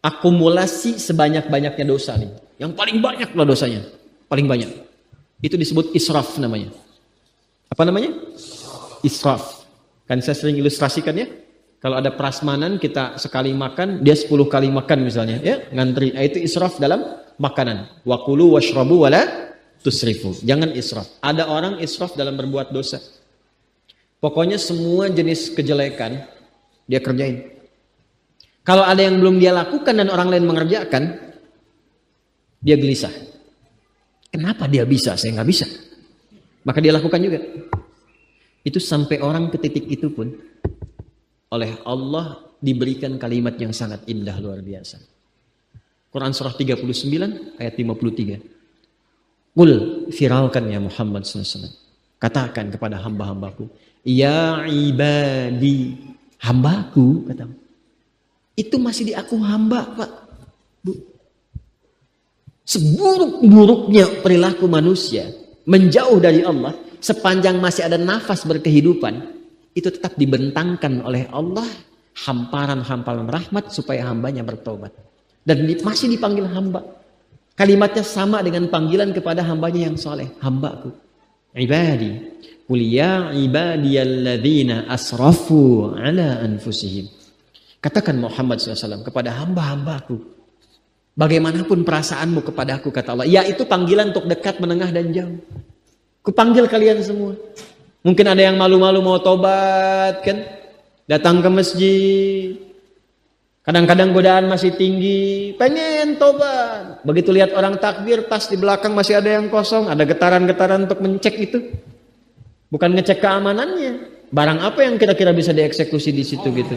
akumulasi sebanyak-banyaknya dosa nih. Yang paling banyak lah dosanya. Paling banyak. Itu disebut israf namanya. Apa namanya? Israf. Kan saya sering ilustrasikan ya. Kalau ada prasmanan kita sekali makan, dia 10 kali makan misalnya. Ya, ngantri. Itu israf dalam makanan. Wa kulu washrabu wala tusrifu. Jangan israf. Ada orang israf dalam berbuat dosa. Pokoknya semua jenis kejelekan dia kerjain. Kalau ada yang belum dia lakukan dan orang lain mengerjakan, dia gelisah. Kenapa dia bisa, saya nggak bisa? Maka dia lakukan juga. Itu sampai orang ke titik itu pun oleh Allah diberikan kalimat yang sangat indah luar biasa. Quran surah 39 ayat 53. Qul firalkan ya Muhammad SAW. Katakan kepada hamba-hambaku, ya ibadi, hambaku, kata. Itu masih di aku hamba, Pak. Bu. Seburuk-buruknya perilaku manusia menjauh dari Allah, sepanjang masih ada nafas berkehidupan, itu tetap dibentangkan oleh Allah hamparan-hamparan rahmat supaya hambanya bertobat. Dan masih dipanggil hamba. Kalimatnya sama dengan panggilan kepada hambanya yang soleh, hambaku. Ibadi, qul ya ibadiyalladzina asrafu ala anfusihim. Katakan Muhammad SAW kepada hamba-hambaku, bagaimanapun perasaanmu kepada aku, kata Allah, yaitu panggilan untuk dekat, menengah, dan jauh. Kupanggil kalian semua. Mungkin ada yang malu-malu mau tobat kan, datang ke masjid. Kadang-kadang godaan masih tinggi, pengen tobat. Begitu lihat orang takbir, tas di belakang masih ada yang kosong, ada getaran-getaran untuk mencek itu. Bukan ngecek keamanannya. Barang apa yang kira-kira bisa dieksekusi di situ gitu.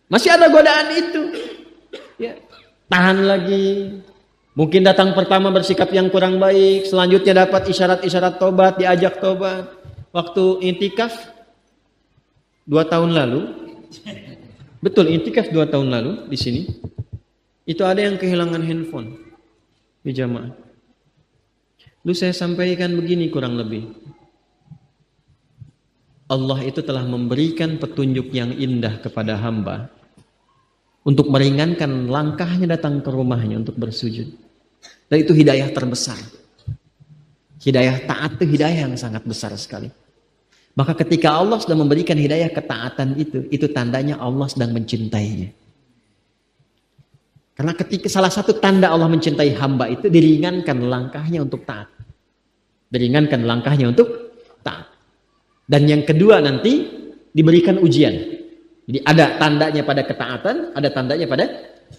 Masih ada godaan itu. Ya, tahan lagi. Mungkin datang pertama bersikap yang kurang baik, selanjutnya dapat isyarat-isyarat tobat, diajak tobat. Waktu intikaf 2 tahun lalu, betul intikaf 2 tahun lalu di sini, itu ada yang kehilangan handphone di jamaah. Lalu saya sampaikan begini kurang lebih. Allah itu telah memberikan petunjuk yang indah kepada hamba untuk meringankan langkahnya datang ke rumahnya untuk bersujud. Dan itu hidayah terbesar. Hidayah taat itu hidayah yang sangat besar sekali. Maka ketika Allah sudah memberikan hidayah ketaatan itu tandanya Allah sedang mencintainya. Karena ketika salah satu tanda Allah mencintai hamba itu diringankan langkahnya untuk taat. Diringankan langkahnya untuk taat. Dan yang kedua nanti diberikan ujian. Jadi ada tandanya pada ketaatan, ada tandanya pada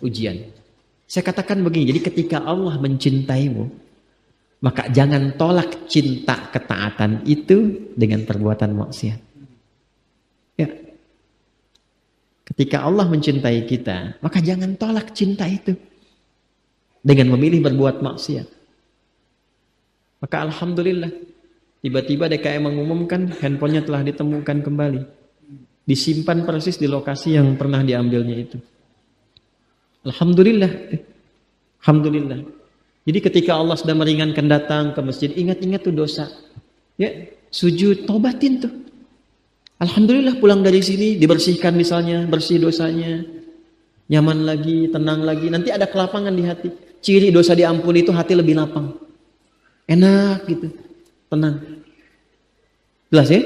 ujian. Saya katakan begini, jadi ketika Allah mencintaimu, maka jangan tolak cinta ketaatan itu dengan perbuatan maksiat. Ya. Ketika Allah mencintai kita, maka jangan tolak cinta itu dengan memilih berbuat maksiat. Maka alhamdulillah, tiba-tiba DKM mengumumkan handphonenya telah ditemukan kembali. Disimpan persis di lokasi yang pernah diambilnya itu. Alhamdulillah. Alhamdulillah. Jadi ketika Allah sudah meringankan datang ke masjid, ingat-ingat tuh dosa. Ya, sujud, tobatin tuh. Alhamdulillah pulang dari sini dibersihkan misalnya, bersih dosanya. Nyaman lagi, tenang lagi. Nanti ada kelapangan di hati. Ciri dosa diampuni itu hati lebih lapang. Enak gitu. Tenang. Jelas ya?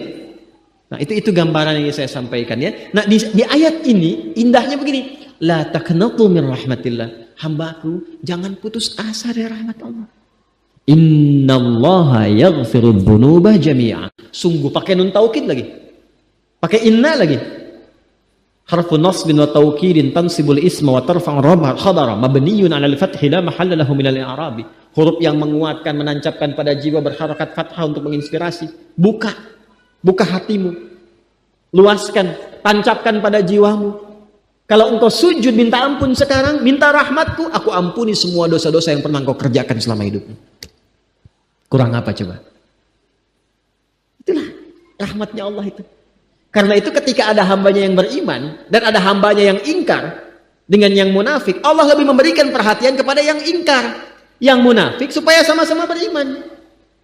Nah itu gambaran yang saya sampaikan ya. Nah di ayat ini indahnya begini. La taqnatu min rahmatillah. Hambaku jangan putus asa dari rahmat Allah. Innallaha yaghfiru dzunuba jami'a. Sungguh pakai nun taukid lagi. Pakai inna lagi. Harfu nasbin wa taukidin tansibul isma wa tarfa'u khabara mabniyun 'ala al-fathi la mahalla lahu min al-i'rabi. Huruf yang menguatkan, menancapkan pada jiwa berharakat fathah untuk menginspirasi. Buka hatimu, luaskan, tancapkan pada jiwamu. Kalau engkau sujud minta ampun sekarang, minta rahmatku, aku ampuni semua dosa-dosa yang pernah engkau kerjakan selama hidupmu. Kurang apa coba? Itulah rahmatnya Allah itu. Karena itu ketika ada hambanya yang beriman dan ada hambanya yang ingkar dengan yang munafik, Allah lebih memberikan perhatian kepada yang ingkar, yang munafik supaya sama-sama beriman.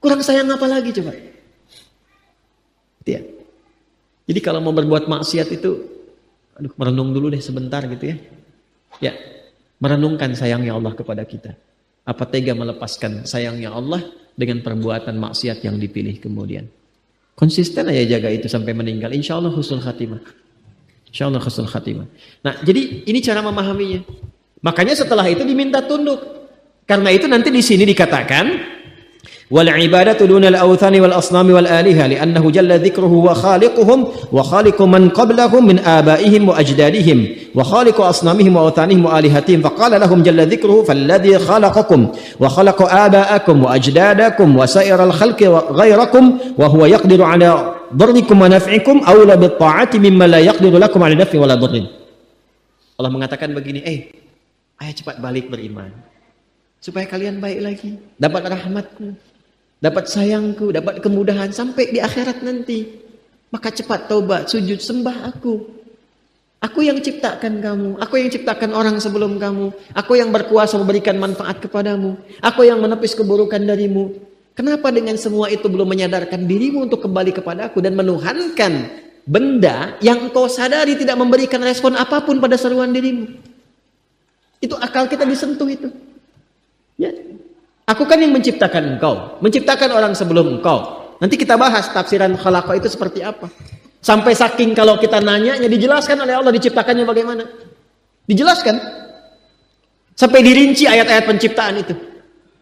Kurang sayang apa lagi coba? Ya. Jadi kalau mau berbuat maksiat itu Aduh, merenung dulu deh sebentar gitu ya. Ya, merenungkan sayangnya Allah kepada kita. Apa tega melepaskan sayangnya Allah dengan perbuatan maksiat yang dipilih kemudian. Konsisten aja jaga itu sampai meninggal. Insya Allah husnul khatimah. Insya Allah husnul khatimah. Nah, jadi ini cara memahaminya. Makanya setelah itu diminta tunduk. Karena itu nanti di sini dikatakan wal ibadatu dunal awthani wal asnami wal aliha li'annahu jalla dzikruhu wa khaliquhum wa khaliqu man qablahum min abaihim wa ajdadihim wa khaliqu asnamihim wa awthanihim wa alihatihim faqala lahum jalla dzikruhu falladzi khalaqakum wa khalaqa aba'akum wa ajdadakum wa sa'iral khalqi wa ghairakum wa huwa yaqdiru ala darrikum wa naf'ikum awla bit ta'ati mimma la yaqdiru lakum ala naf'i wala darrin. Allah mengatakan begini, ayo cepat balik beriman supaya kalian baik lagi, dapat rahmatku, dapat sayangku, dapat kemudahan sampai di akhirat nanti. Maka cepat taubat, sujud, sembah aku. Aku yang ciptakan kamu, aku yang ciptakan orang sebelum kamu, aku yang berkuasa memberikan manfaat kepadamu, aku yang menepis keburukan darimu. Kenapa dengan semua itu belum menyadarkan dirimu untuk kembali kepada aku dan menuhankan benda yang engkau sadari tidak memberikan respon apapun pada seruan dirimu? Itu akal kita disentuh itu. Ya. Aku kan yang menciptakan engkau, menciptakan orang sebelum engkau. Nanti kita bahas tafsiran khalaqa itu seperti apa. Sampai saking kalau kita nanya, dijelaskan oleh Allah diciptakannya bagaimana. Dijelaskan. Sampai dirinci ayat-ayat penciptaan itu.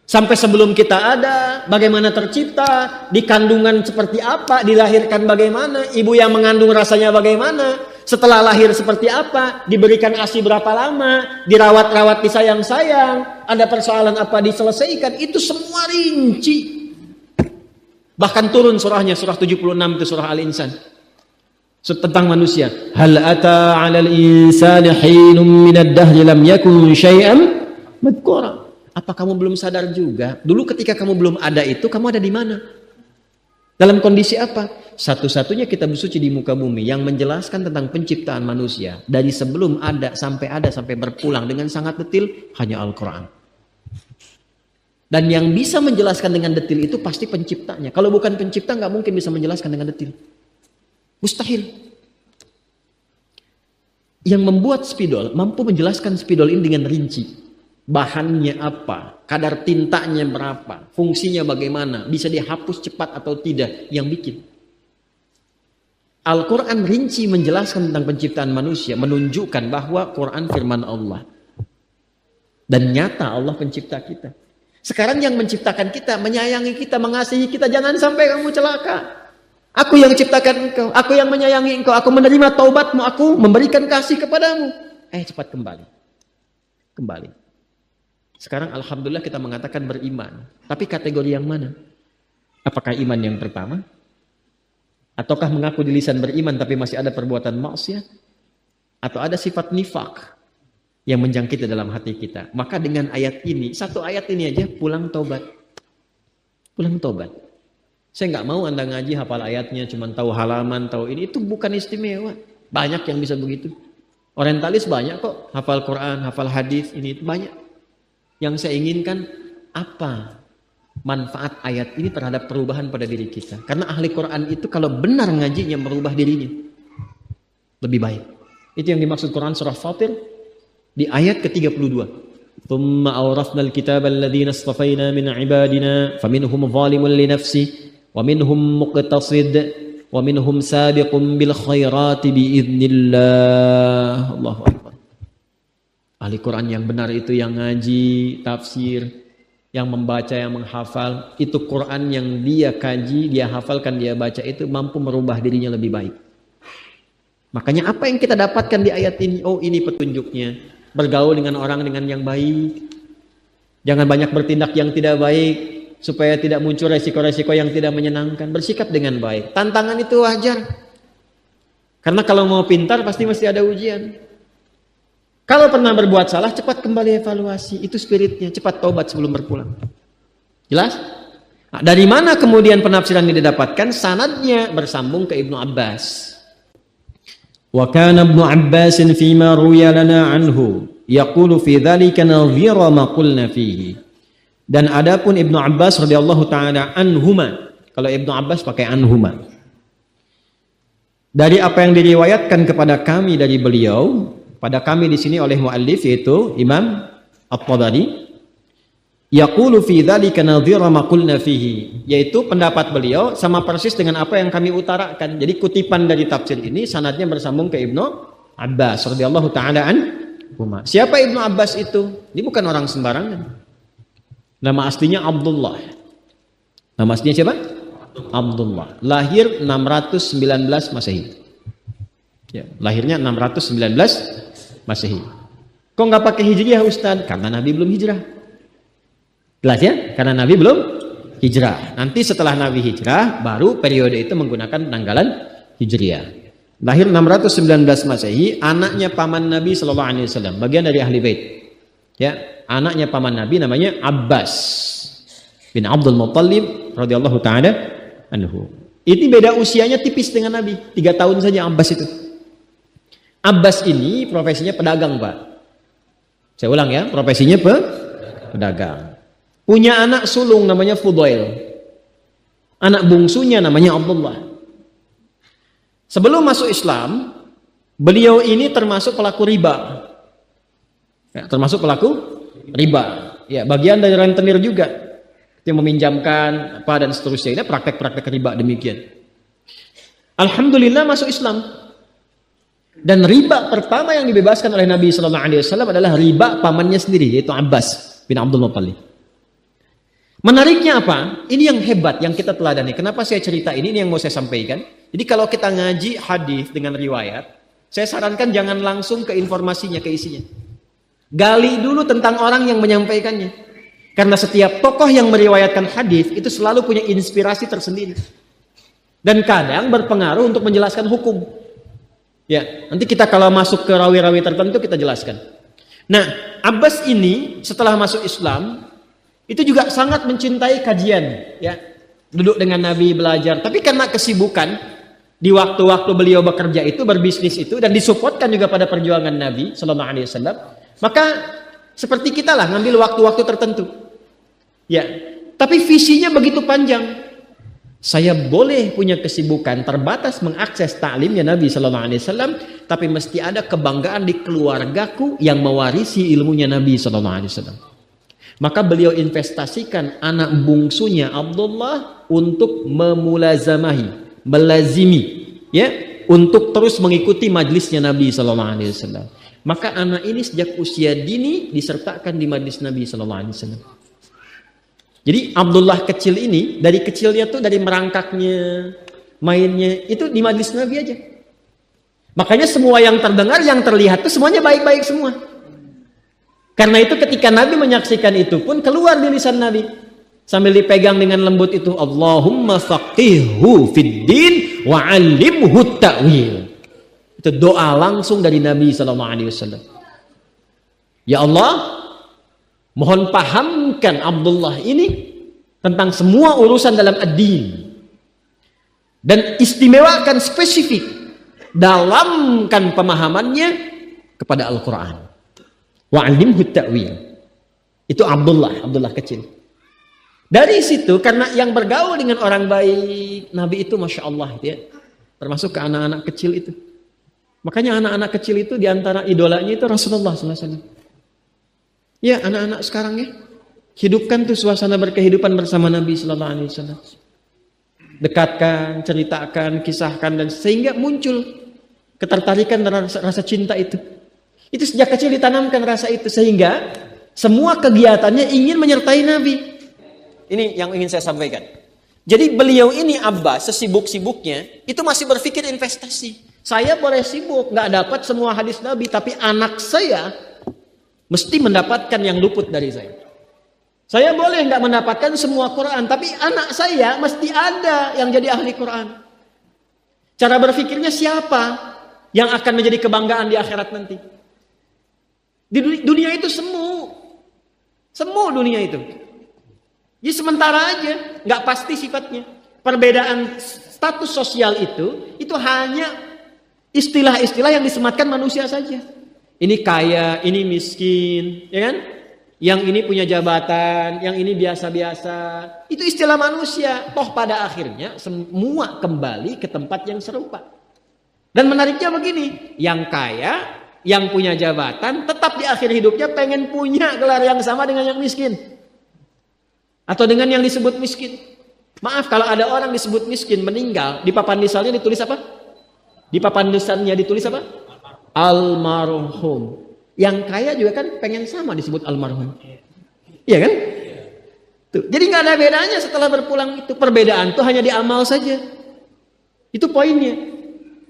Sampai sebelum kita ada, bagaimana tercipta, di kandungan seperti apa, dilahirkan bagaimana, ibu yang mengandung rasanya bagaimana, setelah lahir seperti apa, diberikan ASI berapa lama, dirawat-rawat, disayang-sayang, ada persoalan apa diselesaikan, itu semua rinci. Bahkan turun surahnya, surah 76 itu surah Al-Insan. Tentang manusia. Hal ata 'alal insani hinum minad dahri lam yakun syai'an madhkura. Apa kamu belum sadar juga? Dulu ketika kamu belum ada itu, kamu ada di mana? Dalam kondisi apa? Satu-satunya kitab suci di muka bumi yang menjelaskan tentang penciptaan manusia dari sebelum ada sampai berpulang dengan sangat detil hanya Al-Quran. Dan yang bisa menjelaskan dengan detil itu pasti penciptanya. Kalau bukan pencipta nggak mungkin bisa menjelaskan dengan detil. Mustahil. Yang membuat spidol mampu menjelaskan spidol ini dengan rinci. Bahannya apa, kadar tintanya berapa, fungsinya bagaimana, bisa dihapus cepat atau tidak, yang bikin. Al-Quran rinci menjelaskan tentang penciptaan manusia, menunjukkan bahwa Quran firman Allah. Dan nyata Allah pencipta kita. Sekarang yang menciptakan kita, menyayangi kita, mengasihi kita, jangan sampai kamu celaka. Aku yang ciptakan engkau, aku yang menyayangi engkau, aku menerima taubatmu, aku memberikan kasih kepadamu. Cepat kembali. Kembali. Sekarang alhamdulillah kita mengatakan beriman. Tapi kategori yang mana? Apakah iman yang pertama? Ataukah mengaku di lisan beriman tapi masih ada perbuatan maksiat? Atau ada sifat nifak yang menjangkiti dalam hati kita? Maka dengan ayat ini, satu ayat ini aja pulang taubat. Pulang taubat. Saya nggak mau Anda ngaji hafal ayatnya, cuma tahu halaman, tahu ini. Itu bukan istimewa. Banyak yang bisa begitu. Orientalis banyak kok. Hafal Quran, hafal hadis, ini itu banyak. Yang saya inginkan apa manfaat ayat ini terhadap perubahan pada diri kita. Karena ahli Quran itu kalau benar ngajinya merubah dirinya lebih baik. Itu yang dimaksud Quran surah Fatir di ayat ke-32. Tsumma awrafnal kitaba alladziina istafaina min ibadina faminhum zalimun li nafsihi wa minhum muqtasid wa minhum sabiqun bil khairati biidznillah. Allahu akbar. Ahli Quran yang benar itu yang ngaji, tafsir, yang membaca, yang menghafal. Itu Quran yang dia kaji, dia hafalkan, dia baca itu mampu merubah dirinya lebih baik. Makanya apa yang kita dapatkan di ayat ini? Oh, ini petunjuknya. Bergaul dengan orang dengan yang baik. Jangan banyak bertindak yang tidak baik supaya tidak muncul resiko-resiko yang tidak menyenangkan. Bersikap dengan baik. Tantangan itu wajar. Karena kalau mau pintar pasti mesti ada ujian. Kalau pernah berbuat salah, cepat kembali evaluasi. Itu spiritnya, cepat taubat sebelum berpulang. Jelas? Nah, dari mana kemudian penafsiran ini didapatkan? Sanadnya bersambung ke Ibnu Abbas. Wa kana Ibnu Abbas fima ruya lana anhu yaqulu fi dzalika nadhira ma qulna fihi. Dan adapun Ibnu Abbas radhiyallahu taala anhuma, kalau Ibnu Abbas pakai anhuma. dari apa yang diriwayatkan kepada kami dari beliau, pada kami di sini oleh muallif yaitu Imam At-Tabari, yaqulu fi dzalika nadhira ma qulna fihi, yaitu pendapat beliau sama persis dengan apa yang kami utarakan. Jadi kutipan dari tafsir ini sanadnya bersambung ke Ibnu Abbas radhiyallahu taala anhuma. Siapa Ibnu Abbas itu? Dia bukan orang sembarangan. Nama aslinya Abdullah. Nama aslinya siapa? Abdullah. Lahir 619 Masehi. Ya, lahirnya 619 Masehi. Kok nggak pakai hijriah Ustaz? Karena Nabi belum hijrah. Jelas ya? Karena Nabi belum hijrah. Nanti setelah Nabi hijrah, baru periode itu menggunakan tanggalan hijriah. Lahir 619 Masehi, anaknya paman Nabi Sallallahu Alaihi Wasallam, bagian dari ahli bait. Ya, anaknya paman Nabi namanya Abbas bin Abdul Muttalib radhiyallahu taala anhu. Ini beda usianya tipis dengan Nabi, 3 tahun saja Abbas itu. Abbas ini profesinya pedagang, Pak. Saya ulang ya, profesinya pedagang. Punya anak sulung namanya Fudail. Anak bungsunya namanya Abdullah. Sebelum masuk Islam, beliau ini termasuk pelaku riba. Ya, termasuk pelaku riba. Ya, bagian dari rentenir juga. Yang meminjamkan apa dan seterusnya. Ini praktek-praktek riba demikian. Alhamdulillah masuk Islam. Dan riba pertama yang dibebaskan oleh Nabi Sallallahu Alaihi Wasallam adalah riba pamannya sendiri, yaitu Abbas bin Abdul Muttalib. Menariknya apa? Ini yang hebat yang kita teladani. Kenapa saya cerita ini yang mau saya sampaikan. Jadi kalau kita ngaji hadis dengan riwayat, saya sarankan jangan langsung ke informasinya, ke isinya. Gali dulu tentang orang yang menyampaikannya. Karena setiap tokoh yang meriwayatkan hadis itu selalu punya inspirasi tersendiri. Dan kadang berpengaruh untuk menjelaskan hukum. Ya, nanti kita kalau masuk ke rawi-rawi tertentu kita jelaskan. Nah, Abbas ini setelah masuk Islam itu juga sangat mencintai kajian, ya. Duduk dengan Nabi belajar, tapi karena kesibukan di waktu-waktu beliau bekerja itu, berbisnis itu, dan disupportkan juga pada perjuangan Nabi Sallallahu Alaihi Wasallam, maka seperti kita lah ngambil waktu-waktu tertentu, ya. Tapi visinya begitu panjang. Saya boleh punya kesibukan terbatas mengakses taklimnya Nabi Sallallahu Alaihi Wasallam, tapi mesti ada kebanggaan di keluargaku yang mewarisi ilmunya Nabi Sallallahu Alaihi Wasallam. Maka beliau investasikan anak bungsunya Abdullah untuk memulazamahi, melazimi, ya, untuk terus mengikuti majlisnya Nabi Sallallahu Alaihi Wasallam. Maka anak ini sejak usia dini disertakan di majlis Nabi Sallallahu Alaihi Wasallam. Jadi Abdullah kecil ini dari kecilnya tuh dari merangkaknya, mainnya itu di majlis Nabi aja. Makanya semua yang terdengar, yang terlihat tuh semuanya baik-baik semua. Karena itu ketika Nabi menyaksikan itu pun keluar di lisan Nabi sambil dipegang dengan lembut itu, Allahumma faqihhu fid din wa 'allimhu ta'wil. Itu doa langsung dari Nabi sallallahu alaihi wasallam. Ya Allah, mohon pahamkan Abdullah ini tentang semua urusan dalam ad-din. Dan istimewakan spesifik dalamkan pemahamannya kepada Al-Qur'an. Wa'alimhu ta'wil. Itu Abdullah kecil. Dari situ karena yang bergaul dengan orang baik, Nabi itu Masya Allah ya, termasuk ke anak-anak kecil itu. Makanya anak-anak kecil itu diantara idolanya itu Rasulullah SAW. Ya anak-anak sekarang ya, hidupkan tuh suasana berkehidupan bersama Nabi SAW. Dekatkan, ceritakan, kisahkan, dan sehingga muncul ketertarikan dan rasa cinta itu. Itu sejak kecil ditanamkan rasa itu sehingga semua kegiatannya ingin menyertai Nabi. Ini yang ingin saya sampaikan. Jadi beliau ini Abbas sesibuk-sibuknya itu masih berpikir investasi. Saya boleh sibuk nggak dapat semua hadis Nabi, tapi anak saya mesti mendapatkan yang luput dari saya. Saya boleh nggak mendapatkan semua Quran, tapi anak saya mesti ada yang jadi ahli Quran. Cara berpikirnya siapa yang akan menjadi kebanggaan di akhirat nanti? Di dunia itu semu dunia itu. Jadi sementara aja, nggak pasti sifatnya. Perbedaan status sosial itu hanya istilah-istilah yang disematkan manusia saja. Ini kaya, ini miskin, ya kan? Yang ini punya jabatan, yang ini biasa-biasa. Itu istilah manusia. Toh pada akhirnya semua kembali ke tempat yang serupa. Dan menariknya begini, yang kaya, yang punya jabatan, tetap di akhir hidupnya pengen punya gelar yang sama dengan yang miskin. Atau dengan yang disebut miskin. Maaf, kalau ada orang disebut miskin, meninggal, di papan nisannya ditulis apa? Di papan nisannya ditulis apa? Almarhum. Yang kaya juga kan pengen sama disebut almarhum. Iya kan? Tuh. Jadi nggak ada bedanya setelah berpulang itu. Perbedaan tuh hanya di amal saja. Itu poinnya.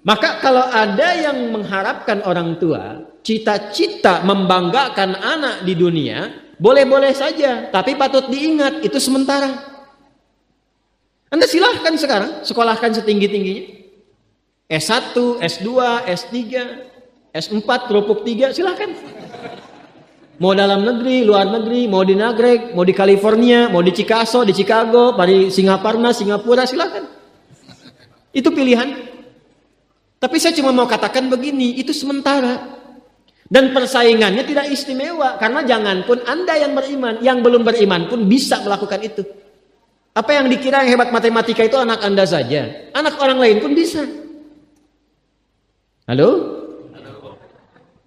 Maka kalau ada yang mengharapkan orang tua, cita-cita membanggakan anak di dunia, boleh-boleh saja. Tapi patut diingat, itu sementara. Anda silahkan sekarang, sekolahkan setinggi-tingginya. S1, S2, S3, S4, kerupuk 3, silahkan. Mau dalam negeri, luar negeri, mau di Nagreg, mau di California, mau di Chicago, di Chicago, di Singaparna, Singapura, silahkan. Itu pilihan. Tapi saya cuma mau katakan begini, itu sementara. Dan persaingannya tidak istimewa. Karena jangan pun Anda yang beriman, yang belum beriman pun bisa melakukan itu. Apa yang dikira yang hebat matematika itu anak Anda saja. Anak orang lain pun bisa. Halo?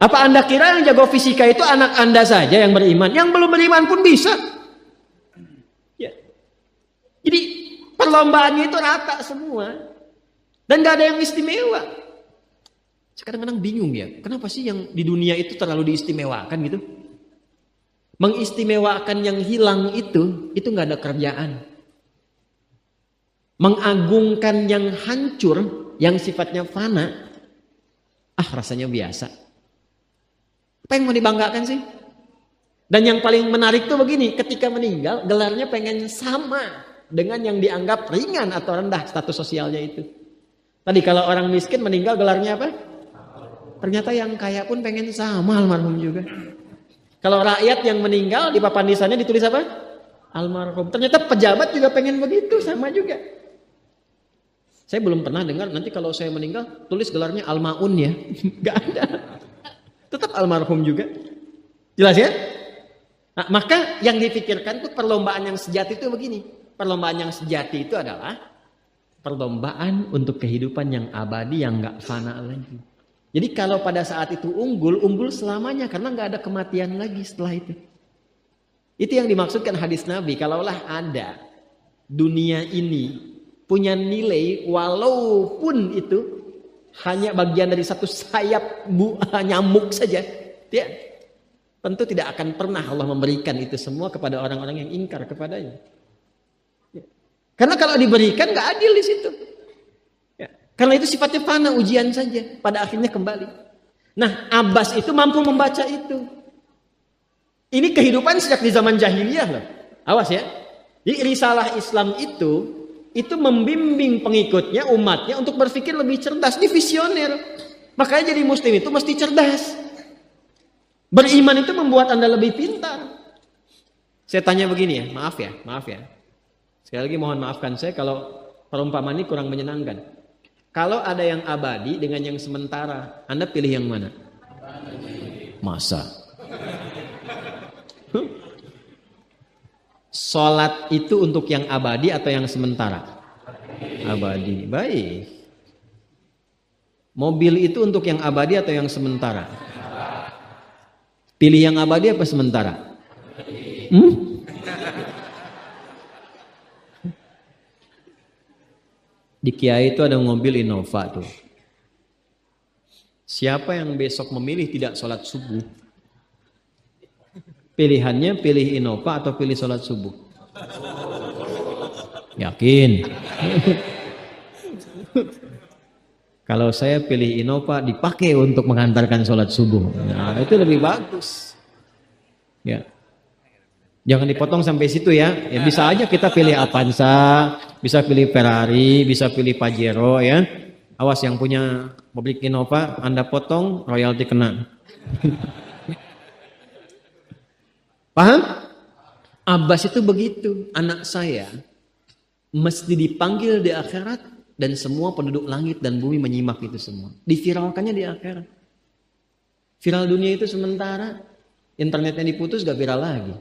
Apa Anda kira yang jago fisika itu anak Anda saja yang beriman? Yang belum beriman pun bisa. Ya. Jadi perlombaannya itu rata semua. Dan gak ada yang istimewa. Kadang-kadang bingung ya, kenapa sih yang di dunia itu terlalu diistimewakan gitu? Mengistimewakan yang hilang itu gak ada kerjaan. Mengagungkan yang hancur, yang sifatnya fana, rasanya biasa. Apa yang mau dibanggakan sih? Dan yang paling menarik tuh begini, ketika meninggal, gelarnya pengen sama dengan yang dianggap ringan atau rendah status sosialnya itu. Tadi kalau orang miskin meninggal gelarnya apa? Ternyata yang kaya pun pengen sama almarhum juga. Kalau rakyat yang meninggal di papan nisannya ditulis apa? Almarhum. Ternyata pejabat juga pengen begitu, sama juga. Saya belum pernah dengar nanti kalau saya meninggal tulis gelarnya almaun ya. Gak ada. Tetap almarhum juga. Jelas ya? Nah, maka yang dipikirkan tuh perlombaan yang sejati itu begini. Perlombaan yang sejati itu adalah perlombaan untuk kehidupan yang abadi yang gak fana lagi. Jadi kalau pada saat itu unggul selamanya karena nggak ada kematian lagi setelah itu. Itu yang dimaksudkan hadis Nabi. Kalaulah ada dunia ini punya nilai walaupun itu hanya bagian dari satu sayap nyamuk saja, ya, tentu tidak akan pernah Allah memberikan itu semua kepada orang-orang yang ingkar kepadanya. Ya. Karena kalau diberikan nggak adil di situ. Karena itu sifatnya fana, ujian saja. Pada akhirnya kembali. Nah, Abbas itu mampu membaca itu. Ini kehidupan sejak di zaman jahiliyah loh. Awas ya. Jadi risalah Islam itu membimbing pengikutnya, umatnya untuk berpikir lebih cerdas. Ini visioner. Makanya jadi muslim itu mesti cerdas. Beriman itu membuat Anda lebih pintar. Saya tanya begini ya, maaf ya. Sekali lagi mohon maafkan saya kalau perumpamaan ini kurang menyenangkan. Kalau ada yang abadi dengan yang sementara, Anda pilih yang mana? Masa? Sholat itu untuk yang abadi atau yang sementara? Abadi. Baik. Mobil itu untuk yang abadi atau yang sementara? Pilih yang abadi apa sementara? Di Kiai itu ada mobil Innova tuh. Siapa yang besok memilih tidak sholat subuh? Pilihannya pilih Innova atau pilih sholat subuh? Yakin? Kalau saya pilih Innova dipakai untuk mengantarkan sholat subuh. Nah, itu lebih bagus. Ya. Jangan dipotong sampai situ ya. Ya bisa aja kita pilih Avanza, bisa pilih Ferrari, bisa pilih Pajero ya. Awas yang punya mobil Innova, Anda potong, royalti kena. Paham? Abbas itu begitu. Anak saya mesti dipanggil di akhirat dan semua penduduk langit dan bumi menyimak itu semua. Diviralkannya di akhirat. Viral dunia itu sementara. Internetnya diputus gak viral lagi.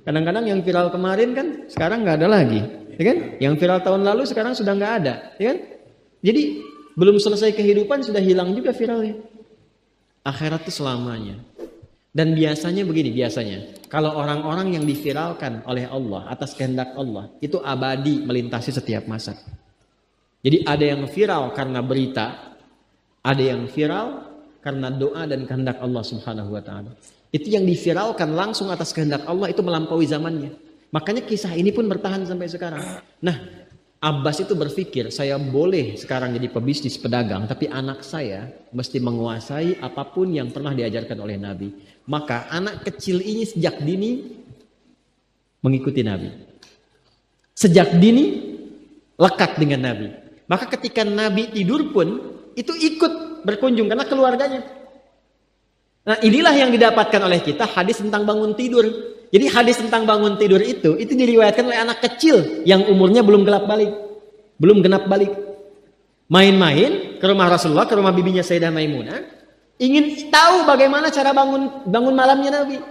Kadang-kadang yang viral kemarin kan sekarang nggak ada lagi, ya kan? Yang viral tahun lalu sekarang sudah nggak ada, ya kan? Jadi belum selesai kehidupan sudah hilang juga viralnya. Akhirat itu selamanya. Dan biasanya begini, kalau orang-orang yang diviralkan oleh Allah atas kehendak Allah, itu abadi melintasi setiap masa. Jadi ada yang viral karena berita, ada yang viral karena doa dan kehendak Allah Subhanahu wa taala. Itu yang diviralkan langsung atas kehendak Allah itu melampaui zamannya. Makanya kisah ini pun bertahan sampai sekarang. Nah, Abbas itu berpikir, saya boleh sekarang jadi pebisnis pedagang, tapi anak saya mesti menguasai apapun yang pernah diajarkan oleh Nabi. Maka anak kecil ini sejak dini mengikuti Nabi. Sejak dini lekat dengan Nabi. Maka ketika Nabi tidur pun itu ikut berkunjung karena keluarganya. Nah, inilah yang didapatkan oleh kita hadis tentang bangun tidur. Jadi hadis tentang bangun tidur itu diriwayatkan oleh anak kecil yang umurnya belum genap balik. Main-main ke rumah Rasulullah, ke rumah bibinya Sayyidah Maimunah, ingin tahu bagaimana cara bangun malamnya Nabi.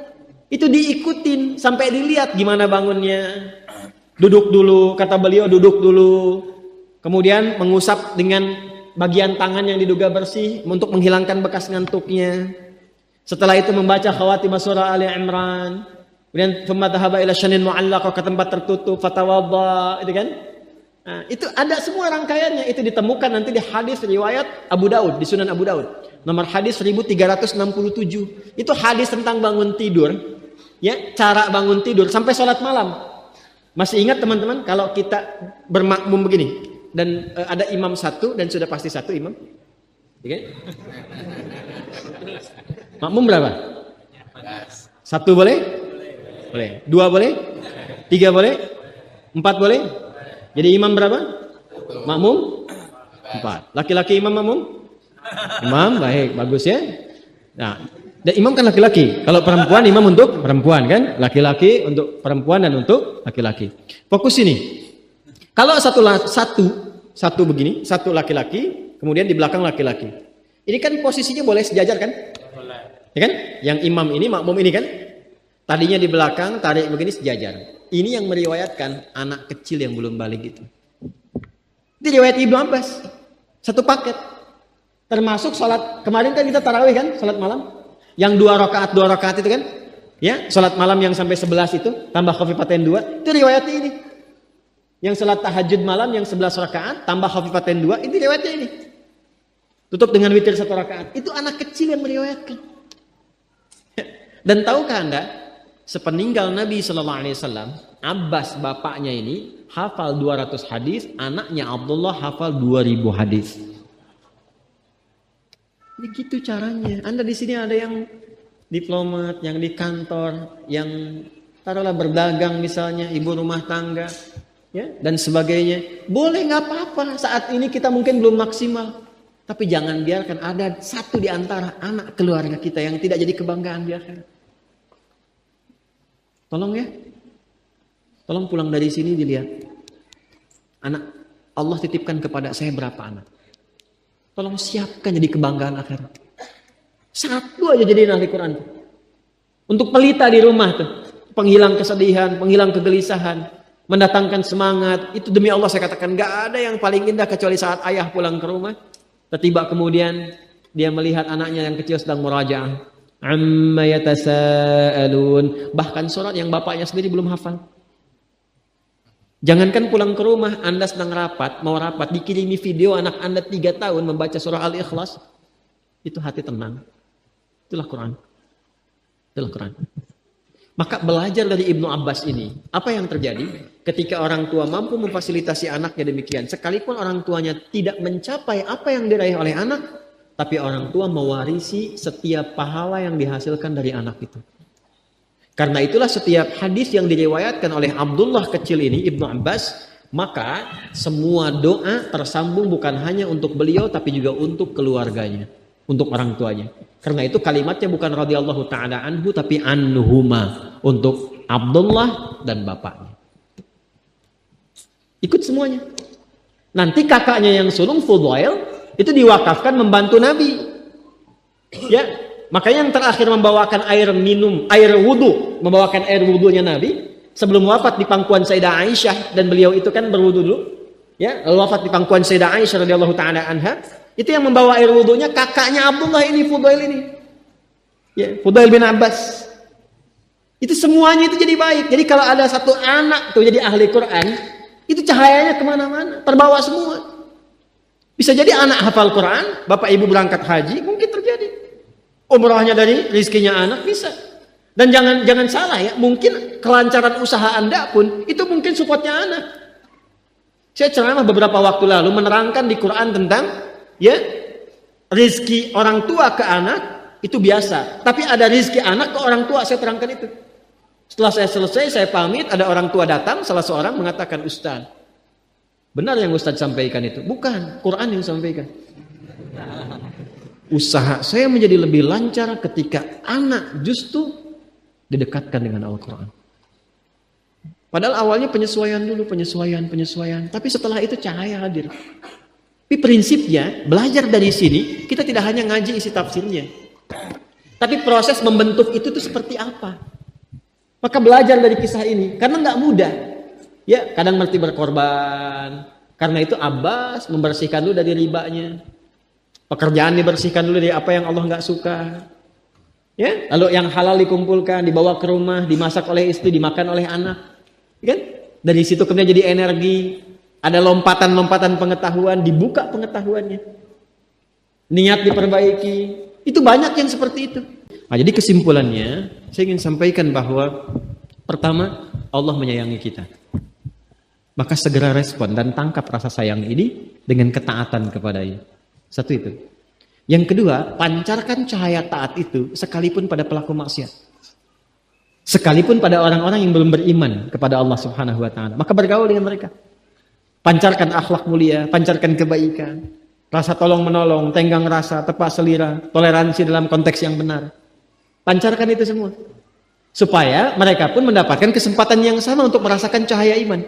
Itu diikutin sampai dilihat gimana bangunnya. Duduk dulu, kata beliau duduk dulu. Kemudian mengusap dengan bagian tangan yang diduga bersih untuk menghilangkan bekas ngantuknya. Setelah itu membaca khawatimah surah Ali Imran. Kemudian thumma dhahaba ila syanin mu'allaq, ke tempat tertutup, fatawadda, itu kan? Nah, itu ada semua rangkaiannya, itu ditemukan nanti di hadis riwayat Abu Daud, di Sunan Abu Daud. Nomor hadis 1367. Itu hadis tentang bangun tidur, ya, cara bangun tidur sampai sholat malam. Masih ingat teman-teman kalau kita bermakmum begini dan ada imam satu dan sudah pasti satu imam? Ya kan? Makmum berapa? Satu boleh? Boleh. Dua boleh? Tiga boleh? Empat boleh? Jadi imam berapa? Makmum? Empat. Laki-laki imam makmum? Imam, baik, bagus ya. Nah, dan imam kan laki-laki. Kalau perempuan imam untuk perempuan kan? Laki-laki untuk perempuan dan untuk laki-laki. Fokus ini. Kalau satu begini, satu laki-laki, kemudian di belakang laki-laki. Ini kan posisinya boleh sejajar kan? Boleh. Ya kan? Yang imam ini, makmum ini kan? Tadinya di belakang, tarik begini sejajar. Ini yang meriwayatkan anak kecil yang belum balik itu. Ini riwayat Ibnu Abbas. Satu paket. Termasuk sholat, kemarin kan kita tarawih kan, sholat malam. Yang dua rakaat itu kan. Ya, sholat malam yang sampai 11 itu, tambah khafifatain 2. Itu riwayatnya ini. Yang sholat tahajud malam yang 11 rakaat, tambah khafifatain 2, itu riwayatnya ini. Tutup dengan witir 1 rakaat. Itu anak kecil yang meriwayatkan. Dan tahukah Anda? Sepeninggal Nabi SAW, Abbas bapaknya ini hafal 200 hadis, anaknya Abdullah hafal 2000 hadis. Begitu caranya. Anda di sini ada yang diplomat, yang di kantor, yang taruhlah berdagang misalnya, ibu rumah tangga, ya, dan sebagainya. Boleh, nggak apa-apa. Saat ini kita mungkin belum maksimal, tapi jangan biarkan ada satu di antara anak keluarga kita yang tidak jadi kebanggaan di akhirat. Tolong ya, tolong pulang dari sini dilihat. Anak Allah titipkan kepada saya berapa anak. Tolong siapkan jadi kebanggaan akhirat. Satu aja jadi ahli Quran. Untuk pelita di rumah tuh, penghilang kesedihan, penghilang kegelisahan, mendatangkan semangat. Itu demi Allah saya katakan, gak ada yang paling indah kecuali saat ayah pulang ke rumah. Tiba kemudian dia melihat anaknya yang kecil sedang murajaah. Amma yatasaalun, bahkan surat yang bapaknya sendiri belum hafal. Jangankan pulang ke rumah, Anda sedang mau rapat, dikirimi video anak Anda 3 tahun membaca surah Al-Ikhlas, itu hati tenang. Itulah Quran. Maka belajar dari Ibnu Abbas ini, apa yang terjadi ketika orang tua mampu memfasilitasi anaknya demikian, sekalipun orang tuanya tidak mencapai apa yang diraih oleh anak, tapi orang tua mewarisi setiap pahala yang dihasilkan dari anak itu. Karena itulah setiap hadis yang diriwayatkan oleh Abdullah kecil ini, Ibnu Abbas, maka semua doa tersambung bukan hanya untuk beliau, tapi juga untuk keluarganya, untuk orang tuanya. Karena itu kalimatnya bukan radhiyallahu ta'ala anhu, tapi anhuma, untuk Abdullah dan bapaknya. Ikut semuanya. Nanti kakaknya yang sulung Fudail itu diwakafkan membantu Nabi. Ya, makanya yang terakhir membawakan air wudu, membawakan air wudunya Nabi sebelum wafat di pangkuan Sayyidah Aisyah, dan beliau itu kan berwudu dulu. Ya, lalu wafat di pangkuan Sayyidah Aisyah radhiyallahu taala anha. Itu yang membawa air wudunya kakaknya Abdullah ini, Fudail ini. Ya, Fudail bin Abbas. Itu semuanya itu jadi baik. Jadi kalau ada satu anak tuh jadi ahli Quran, itu cahayanya kemana-mana, terbawa semua. Bisa jadi anak hafal Quran, bapak ibu berangkat haji, mungkin terjadi. Umrahnya dari rizkinya anak bisa. Dan jangan salah ya, mungkin kelancaran usaha Anda pun itu mungkin supportnya anak. Saya ceramah beberapa waktu lalu menerangkan di Quran tentang ya rizki orang tua ke anak itu biasa. Tapi ada rizki anak ke orang tua, saya terangkan itu. Setelah saya selesai, saya pamit, ada orang tua datang, salah seorang mengatakan, Ustaz, benar yang Ustaz sampaikan itu? Bukan, Quran yang sampaikan. Usaha saya menjadi lebih lancar ketika anak justru didekatkan dengan Al-Quran. Padahal awalnya penyesuaian dulu, penyesuaian. Tapi setelah itu cahaya hadir. Tapi prinsipnya, belajar dari sini, kita tidak hanya ngaji isi tafsirnya. Tapi proses membentuk itu tuh seperti apa? Maka belajar dari kisah ini, karena nggak mudah. Ya, kadang mesti berkorban. Karena itu Abbas membersihkan dulu dari ribanya. Pekerjaan dibersihkan dulu dari apa yang Allah nggak suka. Ya, lalu yang halal dikumpulkan, dibawa ke rumah, dimasak oleh istri, dimakan oleh anak. Kan? Dari situ kemudian jadi energi, ada lompatan-lompatan pengetahuan, dibuka pengetahuannya. Niat diperbaiki. Itu banyak yang seperti itu. Nah, jadi kesimpulannya, saya ingin sampaikan bahwa pertama, Allah menyayangi kita. Maka segera respon dan tangkap rasa sayang ini dengan ketaatan kepadanya. Satu itu. Yang kedua, pancarkan cahaya taat itu sekalipun pada pelaku maksiat. Sekalipun pada orang-orang yang belum beriman kepada Allah Subhanahu wa taala, maka bergaul dengan mereka. Pancarkan akhlak mulia, pancarkan kebaikan, rasa tolong menolong, tenggang rasa, tepat selera, toleransi dalam konteks yang benar. Pancarkan itu semua. Supaya mereka pun mendapatkan kesempatan yang sama untuk merasakan cahaya iman.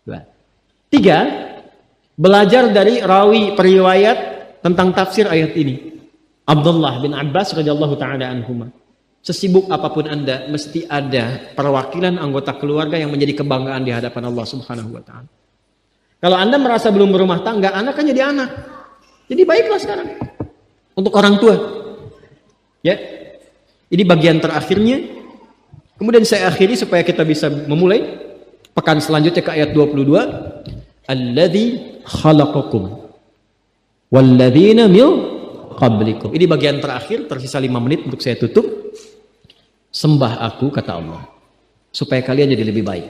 Dua. Tiga, belajar dari rawi periwayat tentang tafsir ayat ini. Abdullah bin Abbas radhiyallahu taala anhuma. Sesibuk apapun Anda, mesti ada perwakilan anggota keluarga yang menjadi kebanggaan di hadapan Allah Subhanahu wa taala. Kalau Anda merasa belum berumah tangga, anak kan jadi anak. Jadi baiklah sekarang untuk orang tua. Ya. Ini bagian terakhirnya. Kemudian saya akhiri supaya kita bisa memulai pekan selanjutnya ke ayat 22. Alladzi khalaqakum walladzina min qablikum. Ini bagian terakhir, tersisa 5 menit untuk saya tutup. Sembah aku, kata Allah, supaya kalian jadi lebih baik.